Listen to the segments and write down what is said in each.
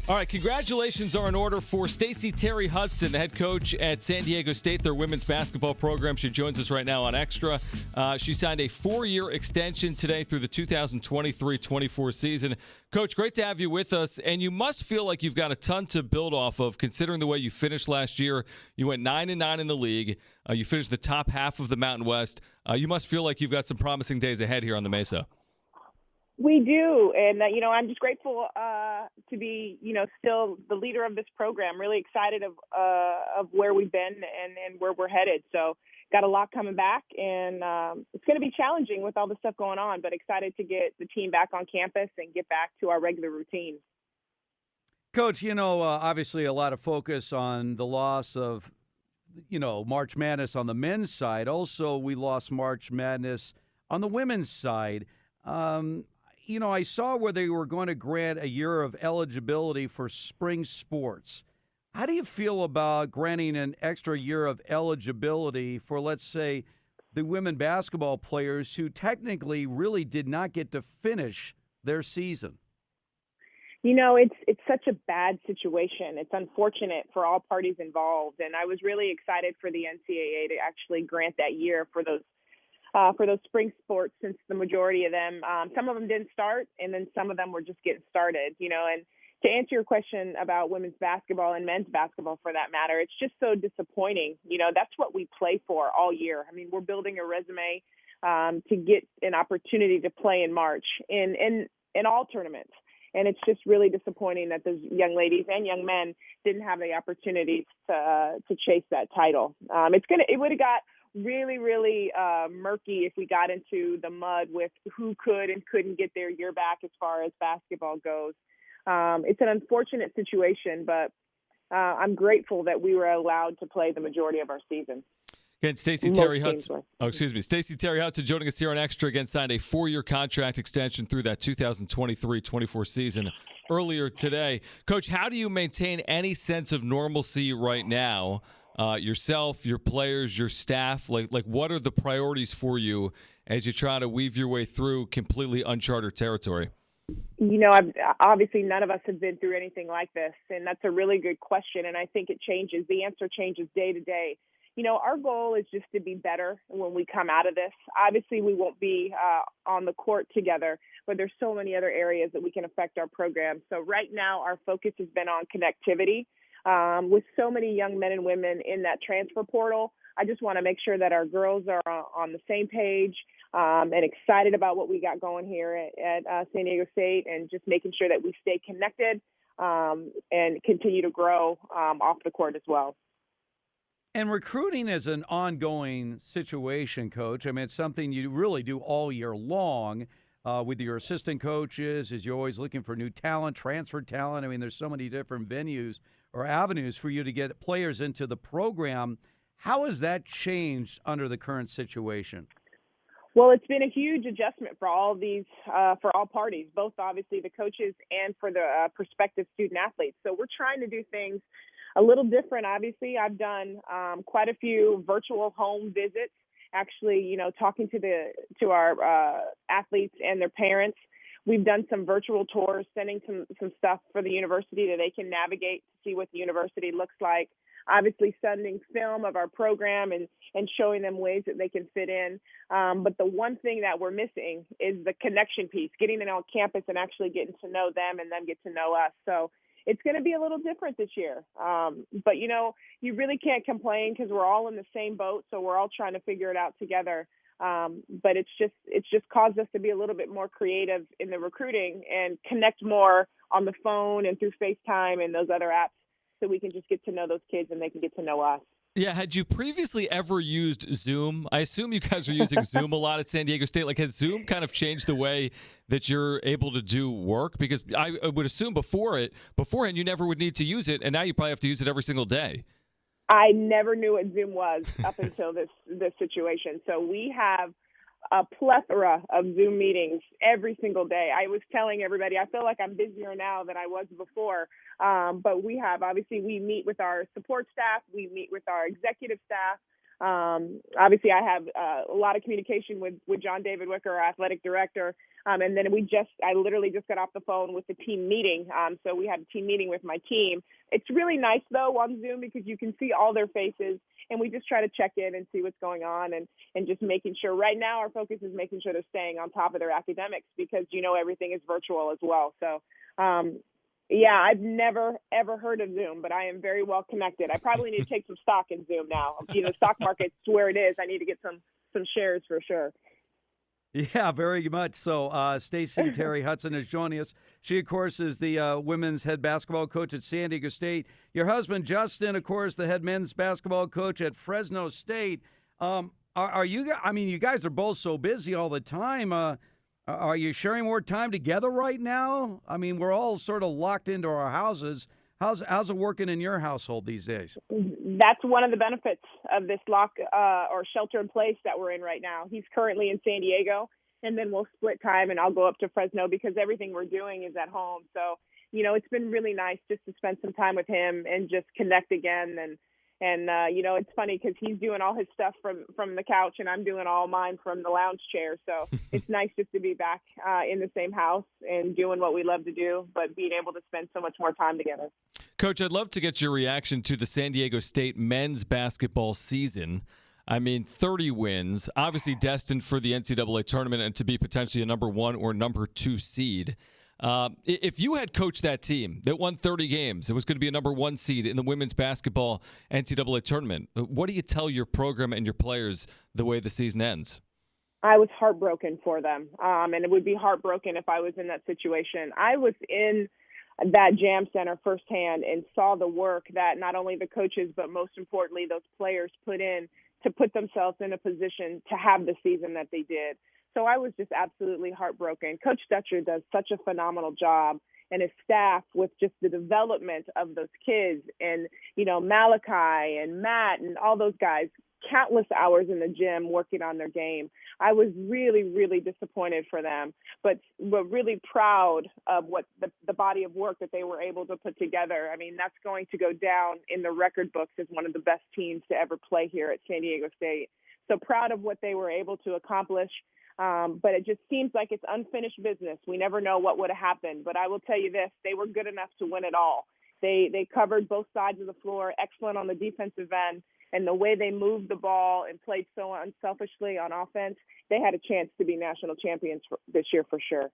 All right, congratulations are in order for Stacie Terry-Hutson, the head coach at San Diego State, their women's basketball program. She joins us right now on Xtra. She signed a 4-year extension today through the 2023-24 season. Coach, great to have you with us, and you must feel like you've got a ton to build off of, considering the way you finished last year. You went 9-9 in the league. You finished the top half of the Mountain West. You must feel like you've got some promising days ahead here on the Mesa. We do, and I'm just grateful to be, still the leader of this program. Really excited of where we've been and where we're headed. So, got a lot coming back, and it's going to be challenging with all the stuff going on. But excited to get the team back on campus and get back to our regular routine. Coach, obviously a lot of focus on the loss of, March Madness on the men's side. Also, we lost March Madness on the women's side. I saw where they were going to grant a year of eligibility for spring sports. How do you feel about granting an extra year of eligibility for, let's say, the women basketball players who technically really did not get to finish their season? It's such a bad situation. It's unfortunate for all parties involved, and I was really excited for the NCAA to actually grant that year for those spring sports, since the majority of them, some of them didn't start, and then some of them were just getting started, and to answer your question about women's basketball and men's basketball for that matter, it's just so disappointing. That's what we play for all year. I mean, we're building a resume to get an opportunity to play in March in all tournaments. And it's just really disappointing that those young ladies and young men didn't have the opportunity to chase that title. It would have got really, really murky if we got into the mud with who could and couldn't get their year back as far as basketball goes. It's an unfortunate situation, but I'm grateful that we were allowed to play the majority of our season. Again, Stacie Terry-Hutson. Stacie Terry-Hutson joining us here on Xtra. Again, signed a 4-year contract extension through that 2023-24 season earlier today. Coach, how do you maintain any sense of normalcy right now? Yourself, your players, your staff, like what are the priorities for you as you try to weave your way through completely uncharted territory? Obviously none of us have been through anything like this, and that's a really good question, and I think it changes. The answer changes day to day. Our goal is just to be better when we come out of this. Obviously, we won't be on the court together, but there's so many other areas that we can affect our program. So right now, our focus has been on connectivity. With so many young men and women in that transfer portal, I just want to make sure that our girls are on the same page and excited about what we got going here at San Diego State, and just making sure that we stay connected and continue to grow off the court as well. And recruiting is an ongoing situation, Coach. I mean, it's something you really do all year long with your assistant coaches, as you're always looking for new talent, transfer talent. I mean, there's so many different venues or avenues for you to get players into the program. How has that changed under the current situation? Well, it's been a huge adjustment for all parties, both obviously the coaches and for the prospective student athletes. So we're trying to do things a little different. Obviously, I've done quite a few virtual home visits, actually, talking to our athletes and their parents. We've done some virtual tours, sending some stuff for the university that they can navigate to see what the university looks like. Obviously, sending film of our program and showing them ways that they can fit in. But the one thing that we're missing is the connection piece, getting them on campus and actually getting to know them and them get to know us. So it's going to be a little different this year. But, you really can't complain because we're all in the same boat. So we're all trying to figure it out together. But it's just caused us to be a little bit more creative in the recruiting and connect more on the phone and through FaceTime and those other apps, so we can just get to know those kids and they can get to know us. Yeah, had you previously ever used Zoom? I assume you guys are using Zoom a lot at San Diego State. Like, has Zoom kind of changed the way that you're able to do work? Because I would assume beforehand you never would need to use it, and now you probably have to use it every single day. I never knew what Zoom was up until this situation. So we have a plethora of Zoom meetings every single day. I was telling everybody, I feel like I'm busier now than I was before. But we meet with our support staff. We meet with our executive staff. Obviously, I have a lot of communication with John David Wicker, our athletic director. And then I literally just got off the phone with the team meeting. So we had a team meeting with my team. It's really nice, though, on Zoom because you can see all their faces. And we just try to check in and see what's going on and just making sure. Right now, our focus is making sure they're staying on top of their academics because, everything is virtual as well. So, yeah, I've never, ever heard of Zoom, but I am very well connected. I probably need to take some stock in Zoom now. The stock market's where it is. I need to get some shares for sure. Yeah, very much so. Stacie Terry-Hutson is joining us. She, of course, is the women's head basketball coach at San Diego State. Your husband, Justin, of course, the head men's basketball coach at Fresno State. Are you? I mean, you guys are both so busy all the time. Are you sharing more time together right now? I mean, we're all sort of locked into our houses. How's it working in your household these days? That's one of the benefits of this lock or shelter in place that we're in right now. He's currently in San Diego, and then we'll split time, and I'll go up to Fresno because everything we're doing is at home. So, it's been really nice just to spend some time with him and just connect again. And it's funny because he's doing all his stuff from the couch, and I'm doing all mine from the lounge chair. So it's nice just to be back in the same house and doing what we love to do, but being able to spend so much more time together. Coach, I'd love to get your reaction to the San Diego State men's basketball season. I mean, 30 wins, obviously destined for the NCAA tournament and to be potentially a number 1 or number 2 seed. If you had coached that team that won 30 games, it was going to be a number 1 seed in the women's basketball NCAA tournament. What do you tell your program and your players the way the season ends? I was heartbroken for them, and it would be heartbroken if I was in that situation. I was in that Jam Center firsthand and saw the work that not only the coaches, but most importantly, those players put in to put themselves in a position to have the season that they did. So I was just absolutely heartbroken. Coach Xtra does such a phenomenal job, and his staff with just the development of those kids and, Malachi and Matt and all those guys, countless hours in the gym working on their game. I was really, really disappointed for them, but really proud of what the body of work that they were able to put together. I mean, that's going to go down in the record books as one of the best teams to ever play here at San Diego State. So proud of what they were able to accomplish. But it just seems like it's unfinished business. We never know what would have happened. But I will tell you this, they were good enough to win it all. They covered both sides of the floor, excellent on the defensive end, and the way they moved the ball and played so unselfishly on offense, they had a chance to be national champions this year for sure.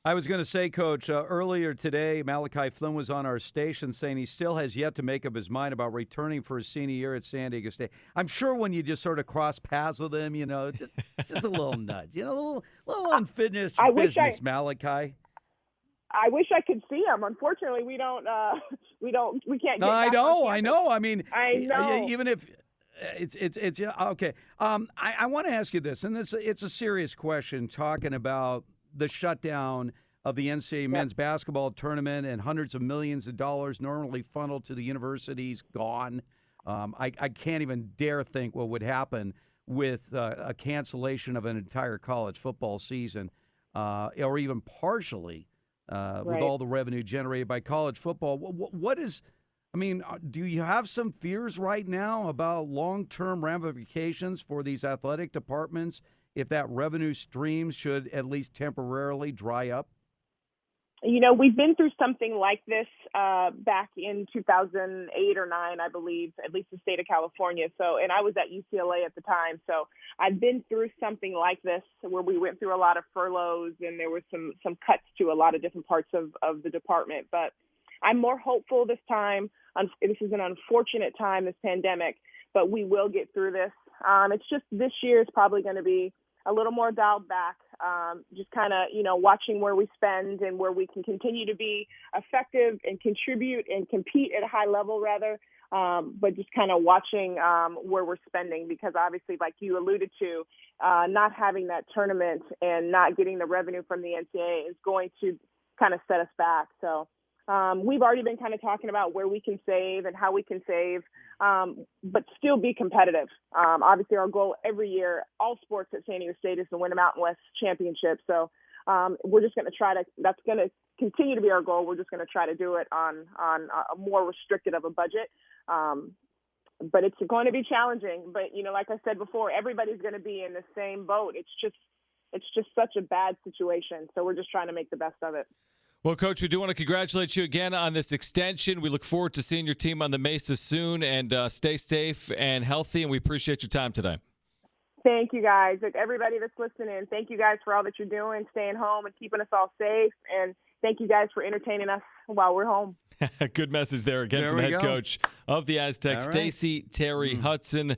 I was going to say, Coach, earlier today, Malachi Flynn was on our station saying he still has yet to make up his mind about returning for his senior year at San Diego State. I'm sure when you just sort of cross paths with him, just a little nudge, a little unfinished business, Malachi. I wish I could see him. Unfortunately, we can't get. No, I know. I mean, I know. Even if it's okay. I want to ask you this, and it's a serious question. Talking about the shutdown of the NCAA men's basketball tournament and hundreds of millions of dollars normally funneled to the universities gone. I can't even dare think what would happen with a cancellation of an entire college football season, or even partially. With all the revenue generated by college football. What is, do you have some fears right now about long-term ramifications for these athletic departments if that revenue stream should at least temporarily dry up? We've been through something like this back in 2008 or 9, I believe, at least the state of California. And I was at UCLA at the time. So I've been through something like this where we went through a lot of furloughs and there were some cuts to a lot of different parts of the department. But I'm more hopeful this time. This is an unfortunate time, this pandemic, but we will get through this. It's just this year is probably going to be a little more dialed back, just kind of, watching where we spend and where we can continue to be effective and contribute and compete at a high level rather, but just kind of watching where we're spending because obviously, like you alluded to, not having that tournament and not getting the revenue from the NCAA is going to kind of set us back. So we've already been kind of talking about where we can save and how we can save, but still be competitive. Obviously, our goal every year, all sports at San Diego State, is to win a Mountain West championship. So we're just going to try to – that's going to continue to be our goal. We're just going to try to do it on a more restricted of a budget. but it's going to be challenging. But, you know, like I said before, everybody's going to be in the same boat. It's just such a bad situation. So we're just trying to make the best of it. Well, Coach, we do want to congratulate you again on this extension. We look forward to seeing your team on the Mesa soon, and stay safe and healthy, and we appreciate your time today. Thank you, guys. Like, everybody that's listening, thank you guys for all that you're doing, staying home and keeping us all safe. And thank you guys for entertaining us while we're home. Good message there again from the head coach of the Aztecs, Stacie Terry-Hutson.